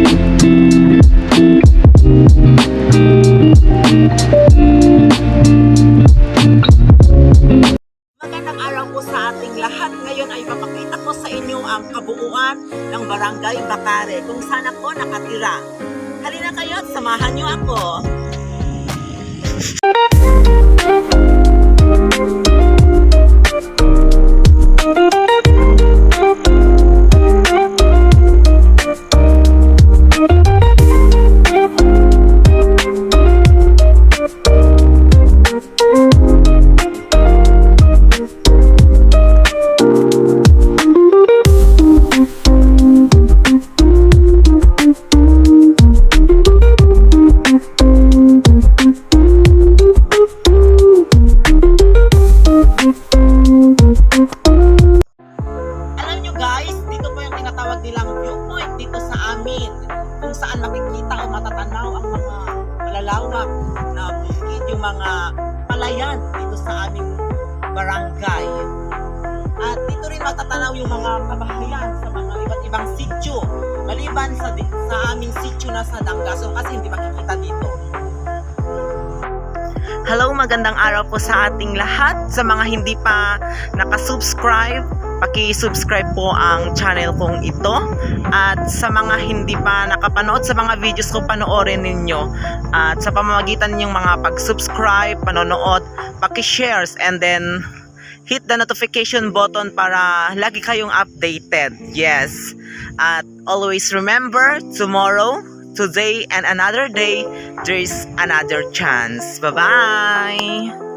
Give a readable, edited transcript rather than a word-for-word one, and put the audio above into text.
Magandang araw po sa ating lahat. Ngayon ay papakita ko sa inyo ang kabuuan ng Barangay Bacare kung saan ako nakatira. Halina kayo at samahan niyo ako. Dito sa amin kung saan makikita o matatanaw ang mga malalawak na bukid, yung mga palayan dito sa aming barangay. At dito rin matatanaw yung mga kabahayan sa mga iba't ibang sityo maliban sa aming sityo na sa Dangason kasi hindi makikita dito. Hello, magandang araw po sa ating lahat. Sa mga hindi pa nakasubscribe, paki-subscribe po ang channel kong ito. At sa mga hindi pa nakapanood sa mga videos ko, panoorin ninyo. At sa pamamagitan ninyong mga pag-subscribe, panonood, paki-shares, and then hit the notification button para lagi kayong updated. Yes. At always remember, tomorrow, today, and another day, there's another chance. Bye-bye!